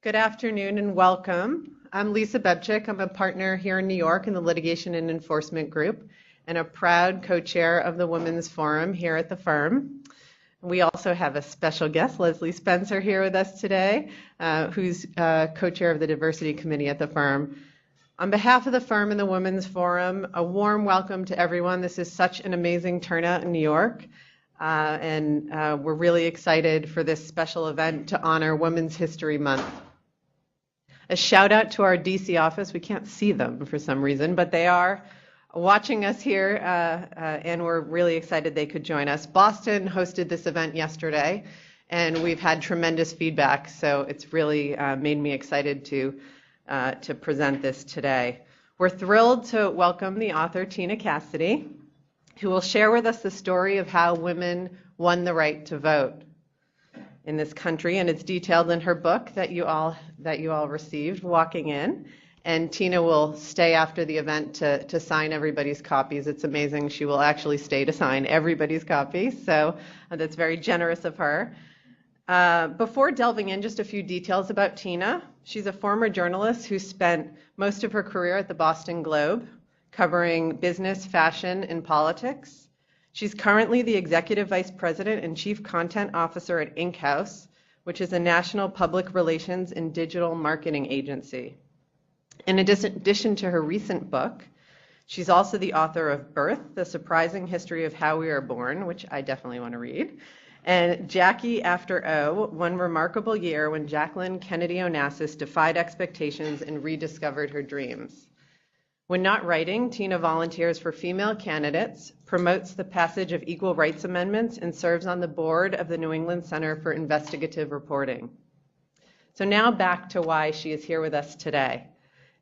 Good afternoon and welcome. I'm Lisa Bebchik. I'm a partner here in New York in the Litigation and Enforcement Group and a proud co-chair of the Women's Forum here at the firm. We also have a special guest, Leslie Spencer, here with us today, who's co-chair of the Diversity Committee at the firm. On behalf of the firm and the Women's Forum, a warm welcome to everyone. This is such an amazing turnout in New York. And we're really excited for this special event to honor Women's History Month. A shout out to our DC office. We can't see them for some reason, but they are watching us here, and we're really excited they could join us. Boston hosted this event yesterday, and we've had tremendous feedback, so it's really made me excited to present this today. We're thrilled to welcome the author Tina Cassidy, who will share with us the story of how women won the right to vote in this country, and it's detailed in her book that you all received walking in. And Tina will stay after the event to sign everybody's copies. It's amazing. She will actually stay to sign everybody's copies, so that's very generous of her. Before delving in, just a few details about Tina. She's a former journalist who spent most of her career at the Boston Globe, covering business, fashion, and politics. She's currently the Executive Vice President and Chief Content Officer at Ink House, which is a national public relations and digital marketing agency. In addition to her recent book, she's also the author of Birth, The Surprising History of How We Are Born, which I definitely want to read, and Jackie After O, One Remarkable Year When Jacqueline Kennedy Onassis Defied Expectations and Rediscovered Her Dreams. When not writing, Tina volunteers for female candidates, promotes the passage of equal rights amendments, and serves on the board of the New England Center for Investigative Reporting. So now back to why she is here with us today.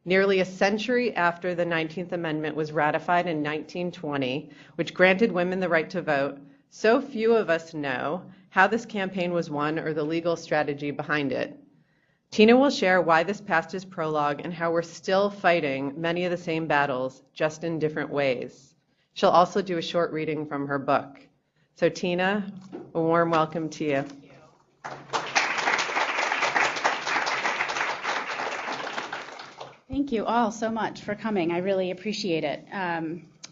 Nearly a century after the 19th Amendment was ratified in 1920, which granted women the right to vote, so few of us know how this campaign was won or the legal strategy behind it. Tina will share why this passed as prologue and how we're still fighting many of the same battles, just in different ways. She'll also do a short reading from her book. So Tina, a warm welcome to you. Thank you all so much for coming. I really appreciate it.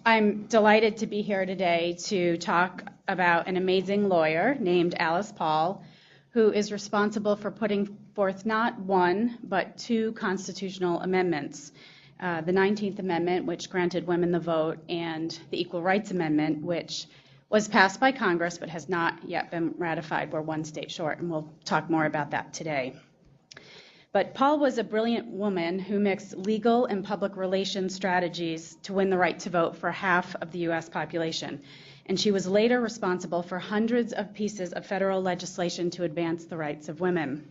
I'm delighted to be here today to talk about an amazing lawyer named Alice Paul, who is responsible for putting forth not one, but two constitutional amendments. The 19th Amendment, which granted women the vote, and the Equal Rights Amendment, which was passed by Congress but has not yet been ratified. We're one state short, and we'll talk more about that today. But Paul was a brilliant woman who mixed legal and public relations strategies to win the right to vote for half of the U.S. population. And she was later responsible for hundreds of pieces of federal legislation to advance the rights of women.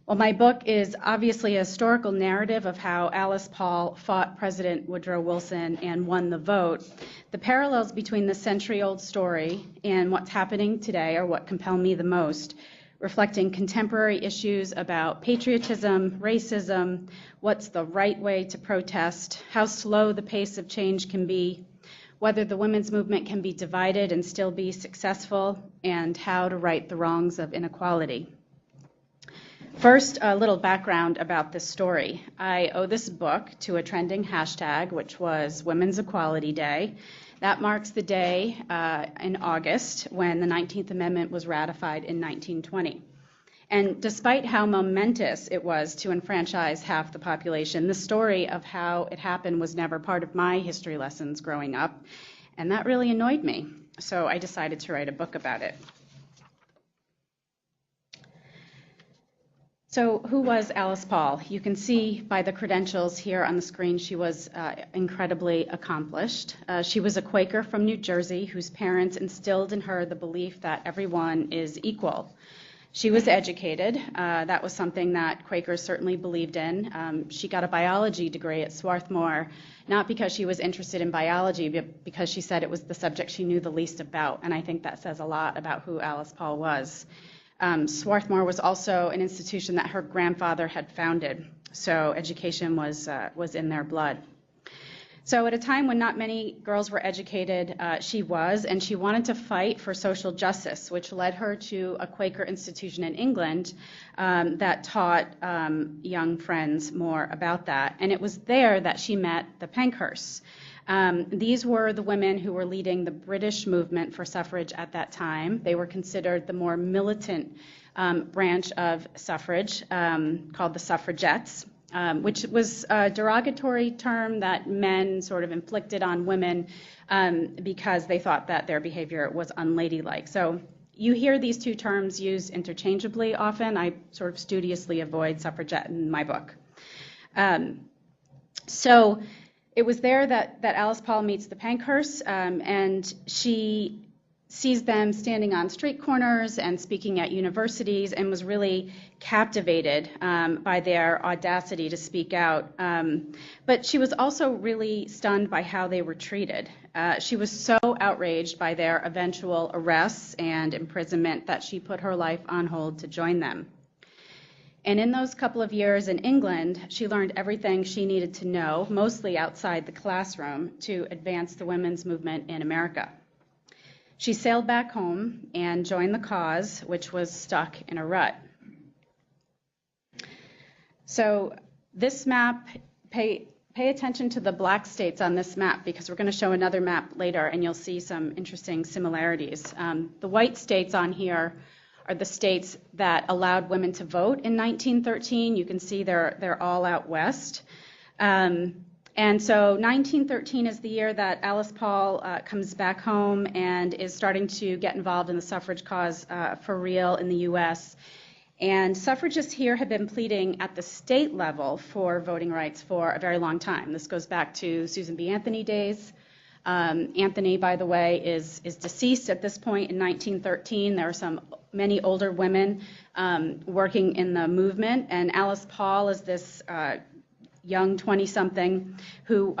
Well, my book is obviously a historical narrative of how Alice Paul fought President Woodrow Wilson and won the vote. The parallels between the century-old story and what's happening today are what compel me the most, reflecting contemporary issues about patriotism, racism, what's the right way to protest, how slow the pace of change can be, whether the women's movement can be divided and still be successful, and how to right the wrongs of inequality. First, a little background about this story. I owe this book to a trending hashtag, which was Women's Equality Day. That marks the day in August when the 19th Amendment was ratified in 1920. And despite how momentous it was to enfranchise half the population, the story of how it happened was never part of my history lessons growing up, and that really annoyed me. So I decided to write a book about it. So who was Alice Paul? You can see by the credentials here on the screen she was incredibly accomplished. She was a Quaker from New Jersey whose parents instilled in her the belief that everyone is equal. She was educated. That was something that Quakers certainly believed in. She got a biology degree at Swarthmore, not because she was interested in biology, but because she said it was the subject she knew the least about, and I think that says a lot about who Alice Paul was. Swarthmore was also an institution that her grandfather had founded, so education was in their blood. So at a time when not many girls were educated, she was, and she wanted to fight for social justice, which led her to a Quaker institution in England that taught young friends more about that. And it was there that she met the Pankhursts. These were the women who were leading the British movement for suffrage at that time. They were considered the more militant branch of suffrage, called the suffragettes. Which was a derogatory term that men sort of inflicted on women because they thought that their behavior was unladylike. So you hear these two terms used interchangeably often. I sort of studiously avoid suffragette in my book. So it was there that Alice Paul meets the Pankhursts, and she sees them standing on street corners and speaking at universities, and was really captivated by their audacity to speak out. But she was also really stunned by how they were treated. She was so outraged by their eventual arrests and imprisonment that she put her life on hold to join them. And in those couple of years in England, she learned everything she needed to know, mostly outside the classroom, to advance the women's movement in America. She sailed back home and joined the cause, which was stuck in a rut. So this map, pay attention to the black states on this map, because we're going to show another map later and you'll see some interesting similarities. The white states on here are the states that allowed women to vote in 1913. You can see they're all out west. And so 1913 is the year that Alice Paul comes back home and is starting to get involved in the suffrage cause for real in the U.S. And suffragists here have been pleading at the state level for voting rights for a very long time. This goes back to Susan B. Anthony days. Anthony, by the way, is deceased at this point in 1913. There are many older women working in the movement, and Alice Paul is this young 20-something who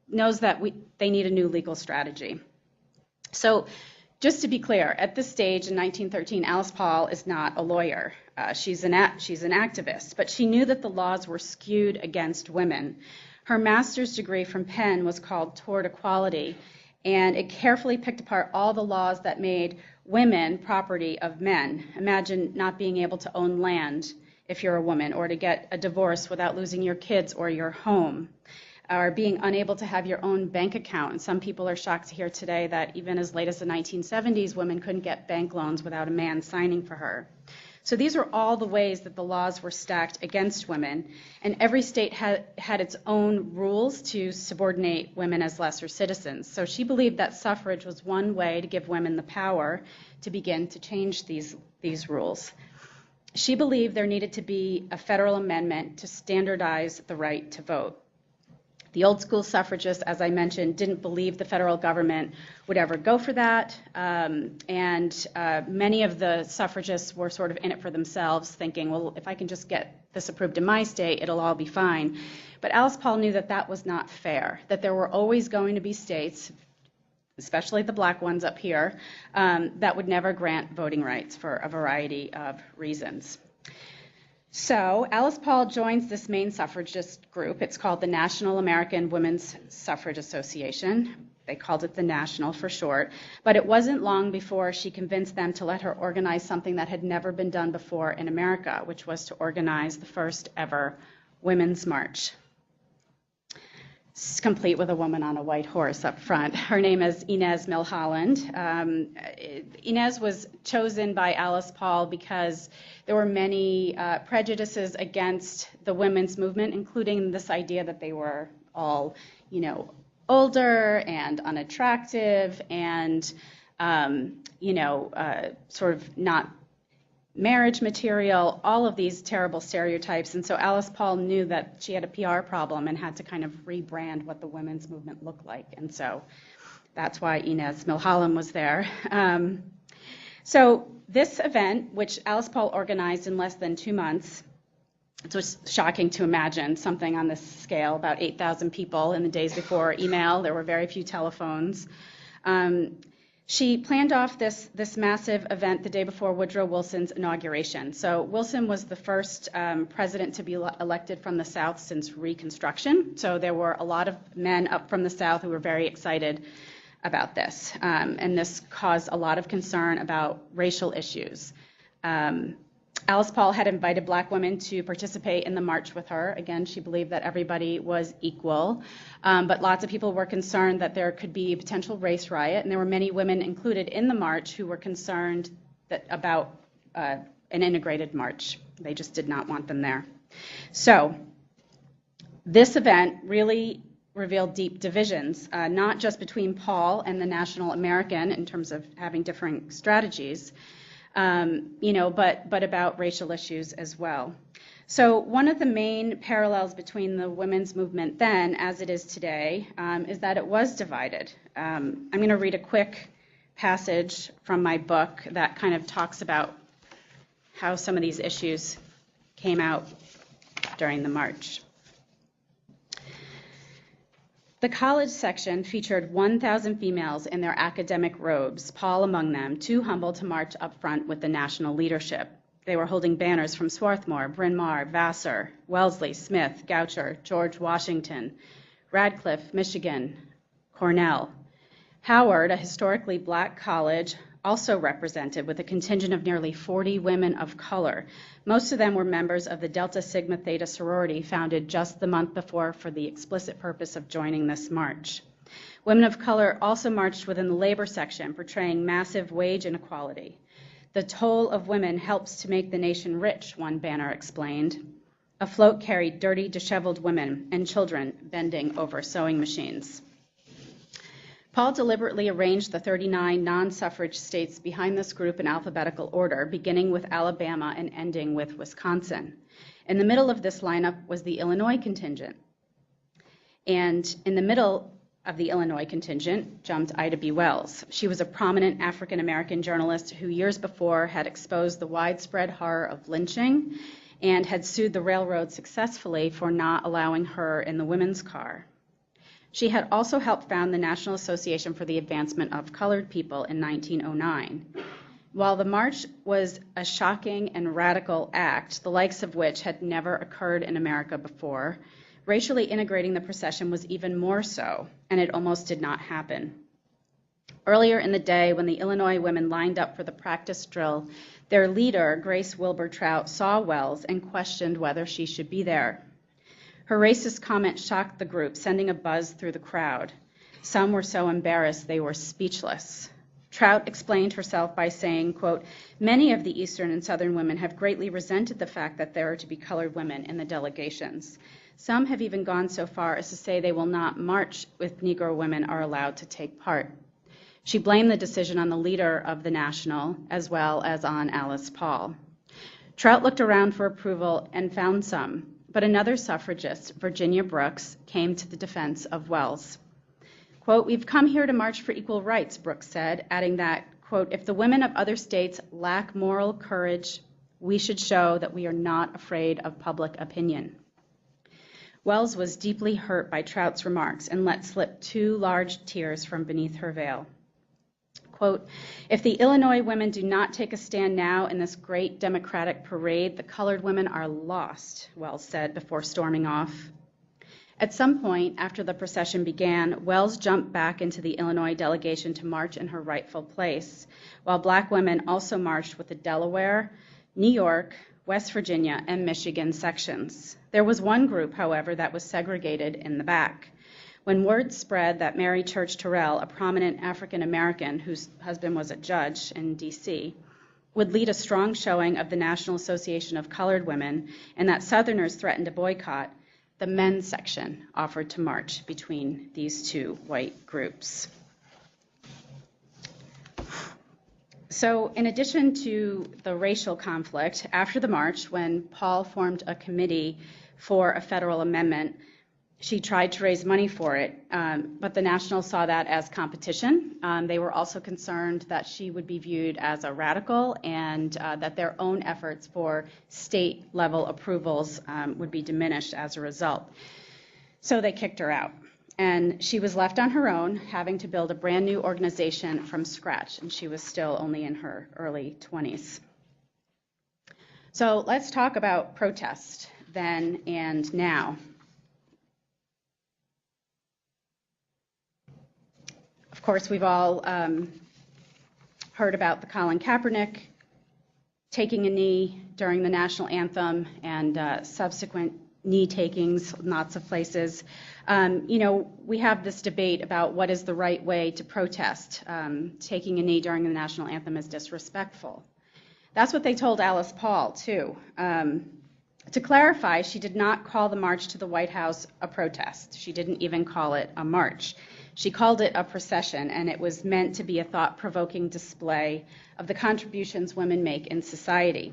knows that they need a new legal strategy. So just to be clear, at this stage in 1913, Alice Paul is not a lawyer. She's an activist, but she knew that the laws were skewed against women. Her master's degree from Penn was called Toward Equality, and it carefully picked apart all the laws that made women property of men. Imagine not being able to own land if you're a woman, or to get a divorce without losing your kids or your home, or being unable to have your own bank account. And some people are shocked to hear today that even as late as the 1970s, women couldn't get bank loans without a man signing for her. So these are all the ways that the laws were stacked against women, and every state had its own rules to subordinate women as lesser citizens. So she believed that suffrage was one way to give women the power to begin to change these rules. She believed there needed to be a federal amendment to standardize the right to vote. The old school suffragists, as I mentioned, didn't believe the federal government would ever go for that, and many of the suffragists were sort of in it for themselves, thinking, well, if I can just get this approved in my state, it'll all be fine. But Alice Paul knew that that was not fair, that there were always going to be states, especially the black ones up here, that would never grant voting rights for a variety of reasons. So Alice Paul joins this main suffragist group. It's called the National American Women's Suffrage Association. They called it the National for short. But it wasn't long before she convinced them to let her organize something that had never been done before in America, which was to organize the first ever Women's March. It's complete with a woman on a white horse up front. Her name is Inez Milholland. Inez was chosen by Alice Paul because there were many prejudices against the women's movement, including this idea that they were all, older and unattractive and, sort of not marriage material, all of these terrible stereotypes. And so Alice Paul knew that she had a PR problem and had to kind of rebrand what the women's movement looked like. And so that's why Inez Milholland was there. So this event, which Alice Paul organized in less than 2 months, it was shocking to imagine something on this scale, about 8,000 people in the days before email. There were very few telephones. She planned off this massive event the day before Woodrow Wilson's inauguration. So Wilson was the first president to be elected from the South since Reconstruction. So there were a lot of men up from the South who were very excited about this. And this caused a lot of concern about racial issues. Alice Paul had invited black women to participate in the march with her. Again, she believed that everybody was equal. But lots of people were concerned that there could be a potential race riot, and there were many women included in the march who were concerned about an integrated march. They just did not want them there. So this event really revealed deep divisions, not just between Paul and the National American in terms of having different strategies, but about racial issues as well. So one of the main parallels between the women's movement then, as it is today, is that it was divided. I'm going to read a quick passage from my book that kind of talks about how some of these issues came out during the march. The college section featured 1,000 females in their academic robes, Paul among them, too humble to march up front with the national leadership. They were holding banners from Swarthmore, Bryn Mawr, Vassar, Wellesley, Smith, Goucher, George Washington, Radcliffe, Michigan, Cornell. Howard, a historically black college, also represented with a contingent of nearly 40 women of color. Most of them were members of the Delta Sigma Theta sorority founded just the month before for the explicit purpose of joining this march. Women of color also marched within the labor section, portraying massive wage inequality. The toll of women helps to make the nation rich, one banner explained. A float carried dirty, disheveled women and children bending over sewing machines. Paul deliberately arranged the 39 non-suffrage states behind this group in alphabetical order, beginning with Alabama and ending with Wisconsin. In the middle of this lineup was the Illinois contingent. And in the middle of the Illinois contingent jumped Ida B. Wells. She was a prominent African-American journalist who years before had exposed the widespread horror of lynching and had sued the railroad successfully for not allowing her in the women's car. She had also helped found the National Association for the Advancement of Colored People in 1909. While the march was a shocking and radical act, the likes of which had never occurred in America before, racially integrating the procession was even more so, and it almost did not happen. Earlier in the day, when the Illinois women lined up for the practice drill, their leader, Grace Wilbur Trout, saw Wells and questioned whether she should be there. Her racist comment shocked the group, sending a buzz through the crowd. Some were so embarrassed they were speechless. Trout explained herself by saying, quote, "Many of the Eastern and Southern women have greatly resented the fact that there are to be colored women in the delegations. Some have even gone so far as to say they will not march if Negro women are allowed to take part." She blamed the decision on the leader of the National as well as on Alice Paul. Trout looked around for approval and found some. But another suffragist, Virginia Brooks, came to the defense of Wells. Quote, "We've come here to march for equal rights," Brooks said, adding that, quote, "if the women of other states lack moral courage, we should show that we are not afraid of public opinion." Wells was deeply hurt by Trout's remarks and let slip 2 large tears from beneath her veil. Quote, "If the Illinois women do not take a stand now in this great Democratic parade, the colored women are lost," Wells said before storming off. At some point after the procession began, Wells jumped back into the Illinois delegation to march in her rightful place, while black women also marched with the Delaware, New York, West Virginia, and Michigan sections. There was one group, however, that was segregated in the back. When word spread that Mary Church Terrell, a prominent African-American whose husband was a judge in D.C., would lead a strong showing of the National Association of Colored Women and that Southerners threatened to boycott, the men's section offered to march between these 2 white groups. So in addition to the racial conflict, after the march, when Paul formed a committee for a federal amendment, she tried to raise money for it, but the Nationals saw that as competition. They were also concerned that she would be viewed as a radical and that their own efforts for state-level approvals would be diminished as a result. So they kicked her out. And she was left on her own, having to build a brand new organization from scratch, and she was still only in her early 20s. So let's talk about protest then and now. Of course, we've all heard about the Colin Kaepernick taking a knee during the national anthem and subsequent knee takings, lots of places. We have this debate about what is the right way to protest. Taking a knee during the national anthem is disrespectful. That's what they told Alice Paul, too. To clarify, she did not call the march to the White House a protest. She didn't even call it a march. She called it a procession, and it was meant to be a thought-provoking display of the contributions women make in society.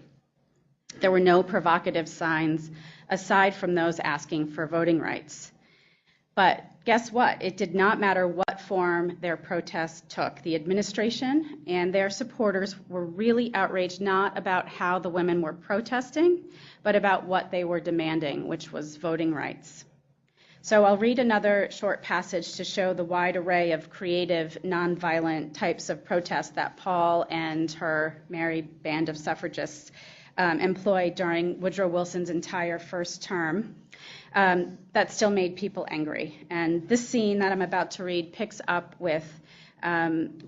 There were no provocative signs aside from those asking for voting rights. But guess what? It did not matter what form their protest took. The administration and their supporters were really outraged not about how the women were protesting, but about what they were demanding, which was voting rights. So I'll read another short passage to show the wide array of creative, nonviolent types of protest that Paul and her merry band of suffragists employed during Woodrow Wilson's entire first term that still made people angry. And this scene that I'm about to read picks up with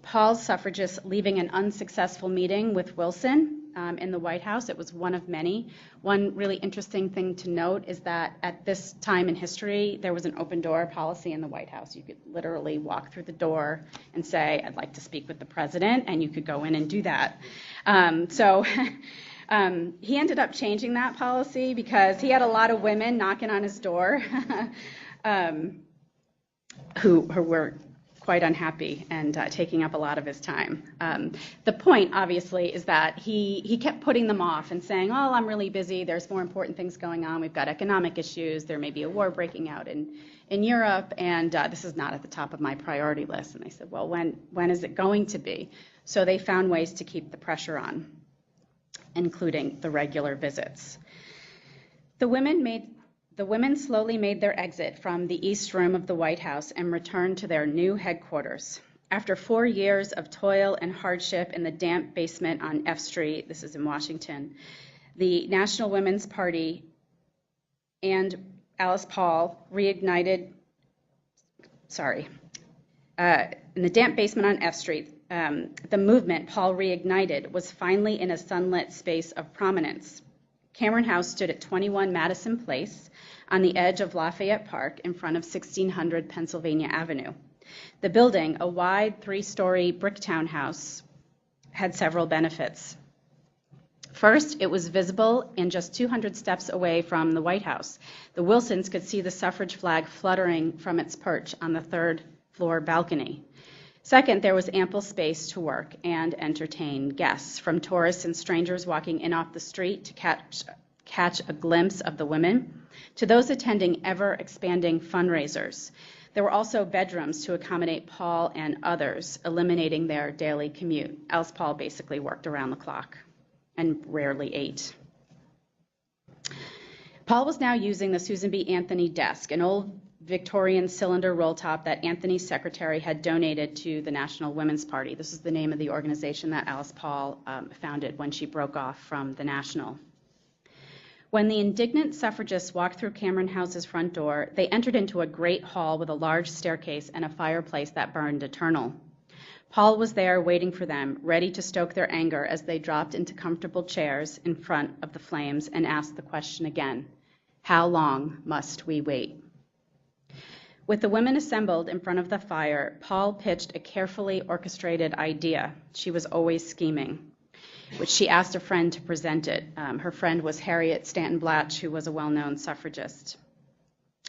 Paul's suffragists leaving an unsuccessful meeting with Wilson in the White House. It was one of many. One really interesting thing to note is that at this time in history, there was an open door policy in the White House. You could literally walk through the door and say, I'd like to speak with the president, and you could go in and do that. He ended up changing that policy because he had a lot of women knocking on his door who were quite unhappy and taking up a lot of his time. The point, obviously, is that he kept putting them off and saying, oh, I'm really busy. There's more important things going on. We've got economic issues. There may be a war breaking out in Europe, and this is not at the top of my priority list. And they said, well, when is it going to be? So they found ways to keep the pressure on, including the regular visits. The women slowly made their exit from the East Room of the White House and returned to their new headquarters. After 4 years of toil and hardship in the damp basement on F Street, this is in Washington, the National Women's Party and Alice Paul in the damp basement on F Street, the movement Paul reignited was finally in a sunlit space of prominence. Cameron House stood at 21 Madison Place on the edge of Lafayette Park in front of 1600 Pennsylvania Avenue. The building, a wide 3-story brick townhouse, had several benefits. First, it was visible and just 200 steps away from the White House. The Wilsons could see the suffrage flag fluttering from its perch on the 3rd floor balcony. Second, there was ample space to work and entertain guests, from tourists and strangers walking in off the street to catch a glimpse of the women, to those attending ever-expanding fundraisers. There were also bedrooms to accommodate Paul and others, eliminating their daily commute. Alice Paul basically worked around the clock and rarely ate. Paul was now using the Susan B. Anthony desk, an old Victorian cylinder roll top that Anthony's secretary had donated to the National Women's Party. This is the name of the organization that Alice Paul founded when she broke off from the National. When the indignant suffragists walked through Cameron House's front door, they entered into a great hall with a large staircase and a fireplace that burned eternal. Paul was there waiting for them, ready to stoke their anger as they dropped into comfortable chairs in front of the flames and asked the question again, how long must we wait? With the women assembled in front of the fire, Paul pitched a carefully orchestrated idea. She was always scheming, which she asked a friend to present it. Her friend was Harriet Stanton Blatch, who was a well-known suffragist.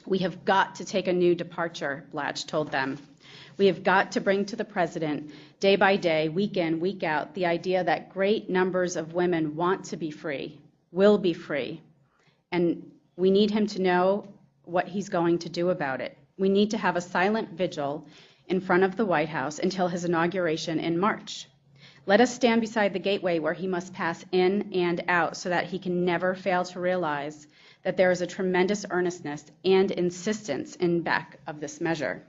We have got to take a new departure, Blatch told them. We have got to bring to the president, day by day, week in, week out, the idea that great numbers of women want to be free, will be free, and we need him to know what he's going to do about it. We need to have a silent vigil in front of the White House until his inauguration in March. Let us stand beside the gateway where he must pass in and out so that he can never fail to realize that there is a tremendous earnestness and insistence in back of this measure.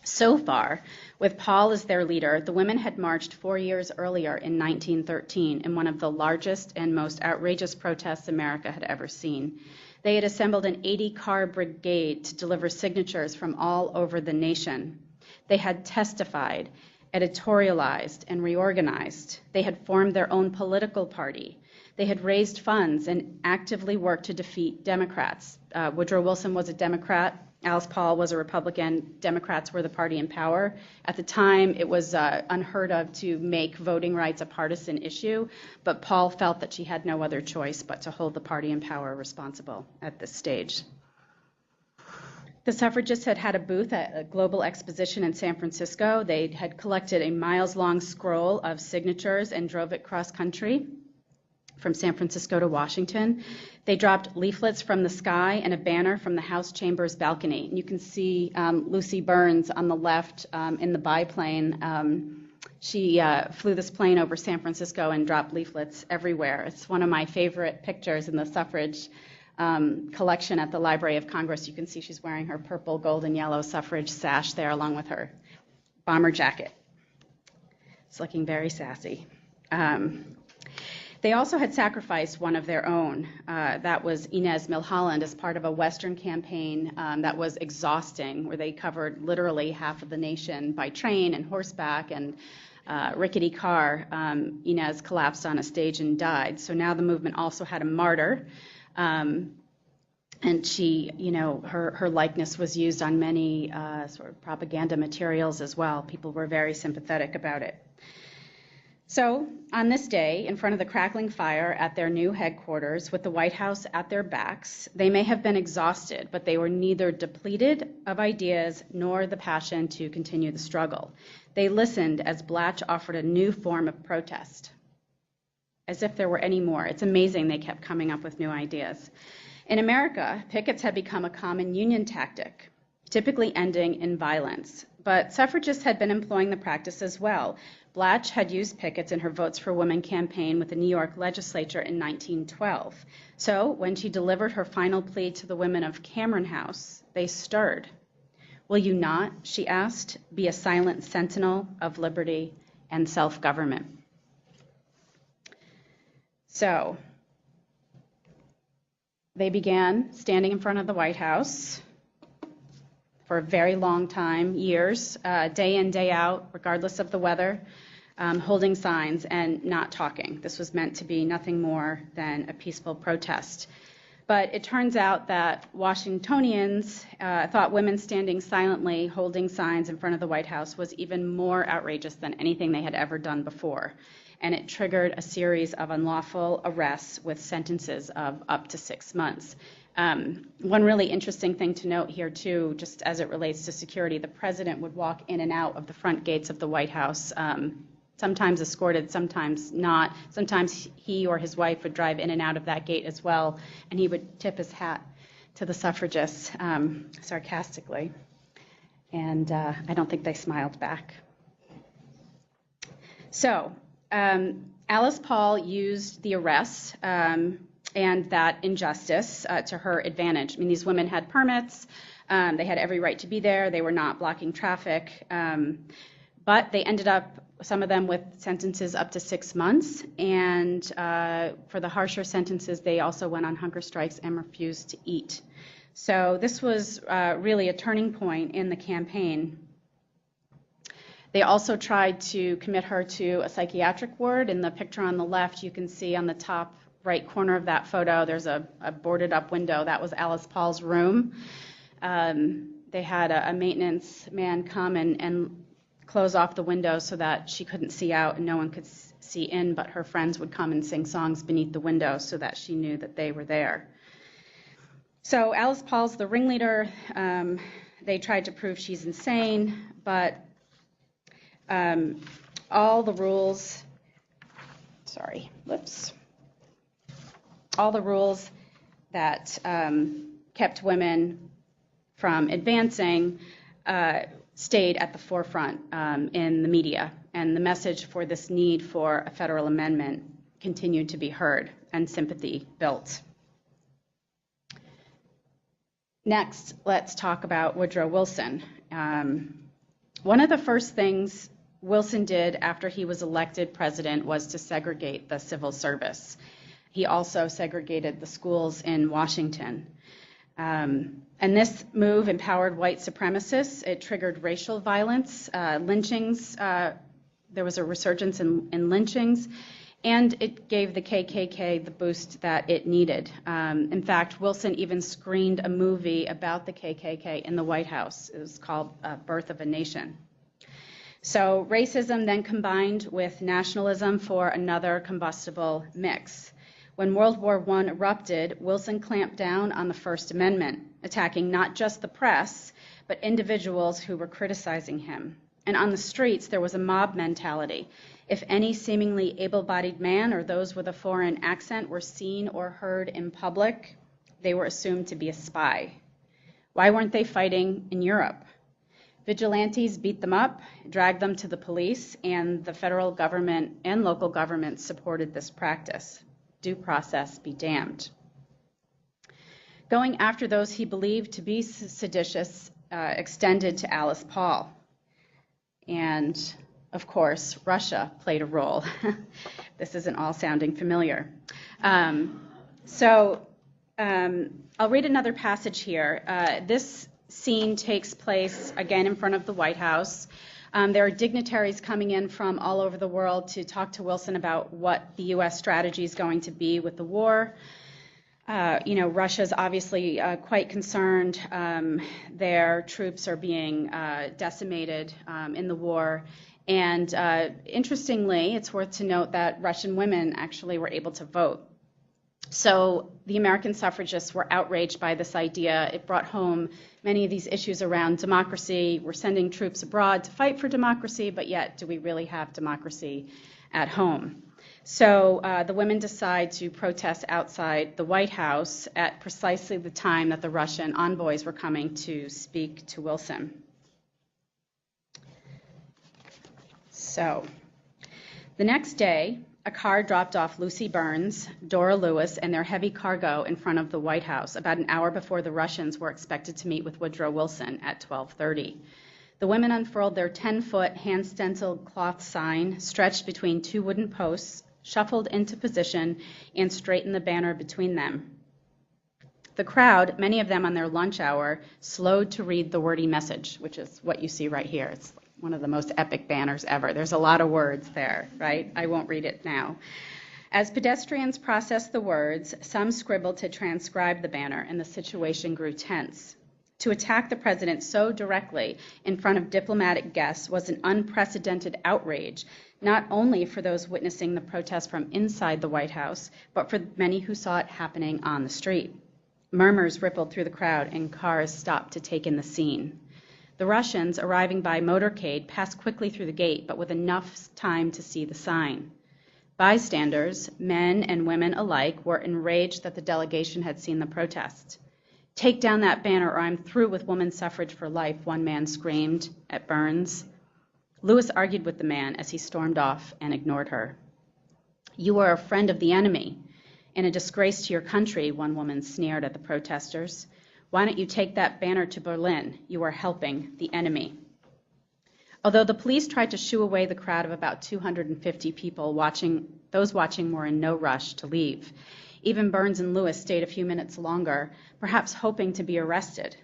So far, with Paul as their leader, the women had marched 4 years earlier in 1913 in one of the largest and most outrageous protests America had ever seen. They had assembled an 80-car brigade to deliver signatures from all over the nation. They had testified, editorialized, and reorganized. They had formed their own political party. They had raised funds and actively worked to defeat Democrats. Woodrow Wilson was a Democrat. Alice Paul was a Republican. Democrats were the party in power. At the time, it was unheard of to make voting rights a partisan issue, but Paul felt that she had no other choice but to hold the party in power responsible at this stage. The suffragists had had a booth at a global exposition in San Francisco. They had collected a miles-long scroll of signatures and drove it cross-country from San Francisco to Washington. They dropped leaflets from the sky and a banner from the House chamber's balcony. And you can see Lucy Burns on the left in the biplane. She flew this plane over San Francisco and dropped leaflets everywhere. It's one of my favorite pictures in the suffrage collection at the Library of Congress. You can see she's wearing her purple, gold, and yellow suffrage sash there along with her bomber jacket. It's looking very sassy. They also had sacrificed one of their own. That was Inez Milholland as part of a Western campaign that was exhausting, where they covered literally half of the nation by train and horseback and rickety car. Inez collapsed on a stage and died. So now the movement also had a martyr. And she, her likeness was used on many sort of propaganda materials as well. People were very sympathetic about it. So on this day, in front of the crackling fire at their new headquarters, with the White House at their backs, they may have been exhausted, but they were neither depleted of ideas nor the passion to continue the struggle. They listened as Blatch offered a new form of protest, as if there were any more. It's amazing they kept coming up with new ideas. In America, pickets had become a common Union tactic, typically ending in violence. But suffragists had been employing the practice as well. Blatch had used pickets in her Votes for Women campaign with the New York legislature in 1912. So when she delivered her final plea to the women of Cameron House, they stirred. "Will you not," she asked, "be a silent sentinel of liberty and self-government?" So they began standing in front of the White House for a very long time, years, day in, day out, regardless of the weather, holding signs and not talking. This was meant to be nothing more than a peaceful protest. But it turns out that Washingtonians thought women standing silently, holding signs in front of the White House was even more outrageous than anything they had ever done before. And it triggered a series of unlawful arrests with sentences of up to 6 months. One really interesting thing to note here, too, just as it relates to security, the president would walk in and out of the front gates of the White House, sometimes escorted, sometimes not. Sometimes he or his wife would drive in and out of that gate as well, and he would tip his hat to the suffragists sarcastically. And I don't think they smiled back. So Alice Paul used the arrests and that injustice to her advantage. I mean, these women had permits. They had every right to be there. They were not blocking traffic. But they ended up, some of them with sentences up to 6 months. And for the harsher sentences, they also went on hunger strikes and refused to eat. So this was really a turning point in the campaign. They also tried to commit her to a psychiatric ward. In the picture on the left, you can see on the top right corner of that photo, there's a boarded up window. That was Alice Paul's room. They had a maintenance man come and close off the window so that she couldn't see out and no one could see in, but her friends would come and sing songs beneath the window so that she knew that they were there. So Alice Paul's the ringleader. They tried to prove she's insane, but all the rules that kept women from advancing stayed at the forefront in the media, and the message for this need for a federal amendment continued to be heard and sympathy built. Next, let's talk about Woodrow Wilson. One of the first things Wilson did after he was elected president was to segregate the civil service. He also segregated the schools in Washington. And this move empowered white supremacists. It triggered racial violence, lynchings. There was a resurgence in lynchings, and it gave the KKK the boost that it needed. In fact, Wilson even screened a movie about the KKK in the White House. It was called Birth of a Nation. So racism then combined with nationalism for another combustible mix. When World War I erupted, Wilson clamped down on the First Amendment, attacking not just the press, but individuals who were criticizing him. And on the streets, there was a mob mentality. If any seemingly able-bodied man or those with a foreign accent were seen or heard in public, they were assumed to be a spy. Why weren't they fighting in Europe? Vigilantes beat them up, dragged them to the police, and the federal government and local governments supported this practice. Due process be damned. Going after those he believed to be seditious extended to Alice Paul. And, of course, Russia played a role. This isn't all sounding familiar. I'll read another passage here. This scene takes place, again, in front of the White House. There are dignitaries coming in from all over the world to talk to Wilson about what the U.S. strategy is going to be with the war. Russia's obviously quite concerned. Their troops are being decimated in the war. And interestingly, it's worth to note that Russian women actually were able to vote. So the American suffragists were outraged by this idea. It brought home many of these issues around democracy. We're sending troops abroad to fight for democracy, but yet do we really have democracy at home? So the women decide to protest outside the White House at precisely the time that the Russian envoys were coming to speak to Wilson. So the next day, a car dropped off Lucy Burns, Dora Lewis, and their heavy cargo in front of the White House about an hour before the Russians were expected to meet with Woodrow Wilson at 12:30. The women unfurled their 10-foot hand-stenciled cloth sign stretched between two wooden posts, shuffled into position, and straightened the banner between them. The crowd, many of them on their lunch hour, slowed to read the wordy message, which is what you see right here. It's one of the most epic banners ever. There's a lot of words there, right? I won't read it now. As pedestrians processed the words, some scribbled to transcribe the banner, and the situation grew tense. To attack the president so directly in front of diplomatic guests was an unprecedented outrage, not only for those witnessing the protest from inside the White House, but for many who saw it happening on the street. Murmurs rippled through the crowd, and cars stopped to take in the scene. The Russians, arriving by motorcade, passed quickly through the gate, but with enough time to see the sign. Bystanders, men and women alike, were enraged that the delegation had seen the protest. "Take down that banner or I'm through with women's suffrage for life," one man screamed at Burns. Lewis argued with the man as he stormed off and ignored her. "You are a friend of the enemy and a disgrace to your country," one woman sneered at the protesters. "Why don't you take that banner to Berlin? You are helping the enemy." Although the police tried to shoo away the crowd of about 250 people, those watching were in no rush to leave. Even Burns and Lewis stayed a few minutes longer, perhaps hoping to be arrested.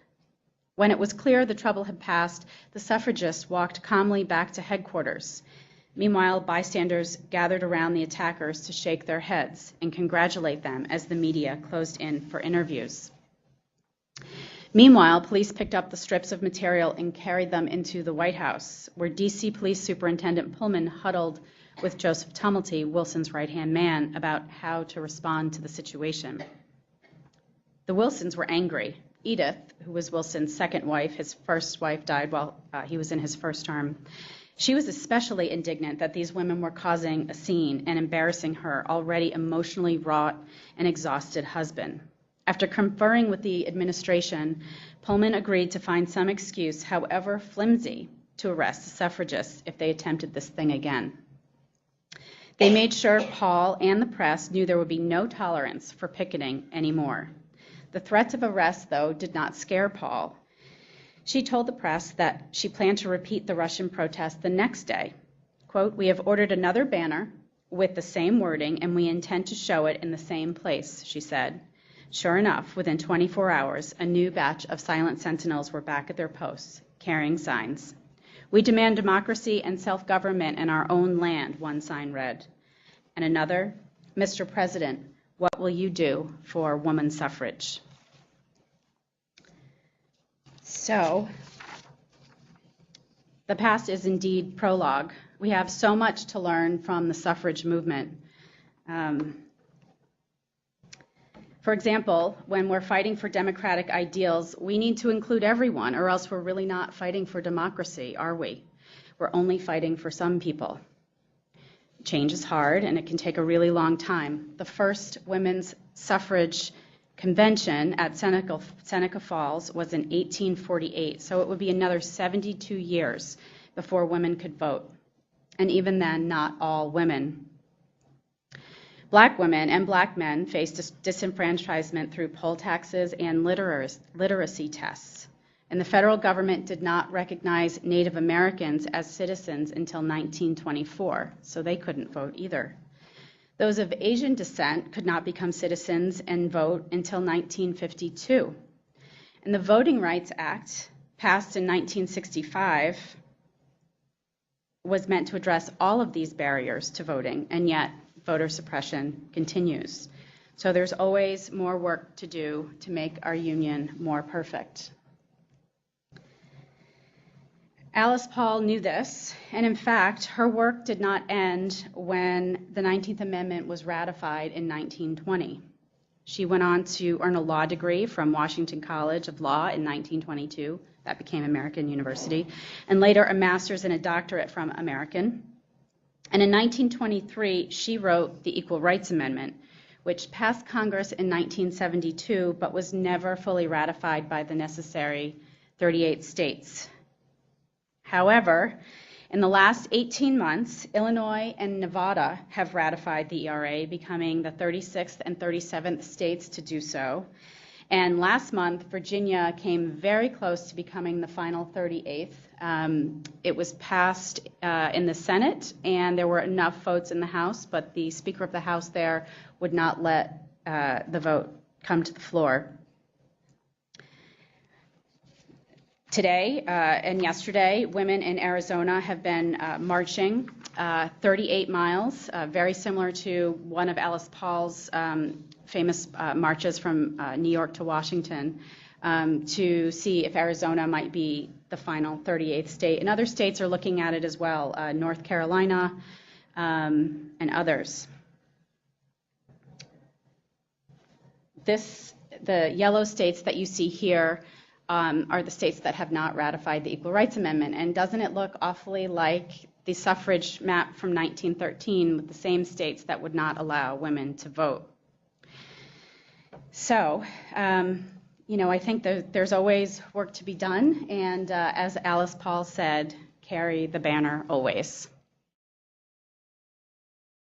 When it was clear the trouble had passed, the suffragists walked calmly back to headquarters. Meanwhile, bystanders gathered around the attackers to shake their heads and congratulate them as the media closed in for interviews. Meanwhile, police picked up the strips of material and carried them into the White House, where D.C. Police Superintendent Pullman huddled with Joseph Tumulty, Wilson's right-hand man, about how to respond to the situation. The Wilsons were angry. Edith, who was Wilson's second wife, his first wife died while he was in his first term, she was especially indignant that these women were causing a scene and embarrassing her already emotionally wrought and exhausted husband. After conferring with the administration, Pullman agreed to find some excuse, however flimsy, to arrest the suffragists if they attempted this thing again. They made sure Paul and the press knew there would be no tolerance for picketing anymore. The threats of arrest, though, did not scare Paul. She told the press that she planned to repeat the Russian protest the next day. Quote, "We have ordered another banner with the same wording, and we intend to show it in the same place," she said. Sure enough, within 24 hours, a new batch of silent sentinels were back at their posts, carrying signs. "We demand democracy and self-government in our own land," one sign read. And another, "Mr. President, what will you do for woman suffrage?" So, the past is indeed prologue. We have so much to learn from the suffrage movement. For example, when we're fighting for democratic ideals, we need to include everyone, or else we're really not fighting for democracy, are we? We're only fighting for some people. Change is hard, and it can take a really long time. The first women's suffrage convention at Seneca Falls was in 1848, so it would be another 72 years before women could vote. And even then, not all women. Black women and black men faced disenfranchisement through poll taxes and literacy tests. And the federal government did not recognize Native Americans as citizens until 1924, so they couldn't vote either. Those of Asian descent could not become citizens and vote until 1952. And the Voting Rights Act, passed in 1965, was meant to address all of these barriers to voting, and yet voter suppression continues. So there's always more work to do to make our union more perfect. Alice Paul knew this, and in fact, her work did not end when the 19th Amendment was ratified in 1920. She went on to earn a law degree from Washington College of Law in 1922. That became American University, and later a master's and a doctorate from American. And in 1923, she wrote the Equal Rights Amendment, which passed Congress in 1972, but was never fully ratified by the necessary 38 states. However, in the last 18 months, Illinois and Nevada have ratified the ERA, becoming the 36th and 37th states to do so. And last month, Virginia came very close to becoming the final 38th. It was passed in the Senate, and there were enough votes in the House, but the Speaker of the House there would not let the vote come to the floor. Today and yesterday, women in Arizona have been marching 38 miles, very similar to one of Alice Paul's famous marches from New York to Washington, to see if Arizona might be the final 38th state. And other states are looking at it as well, North Carolina and others. The yellow states that you see here are the states that have not ratified the Equal Rights Amendment. And doesn't it look awfully like the suffrage map from 1913 with the same states that would not allow women to vote? So, I think there's always work to be done. And as Alice Paul said, carry the banner always.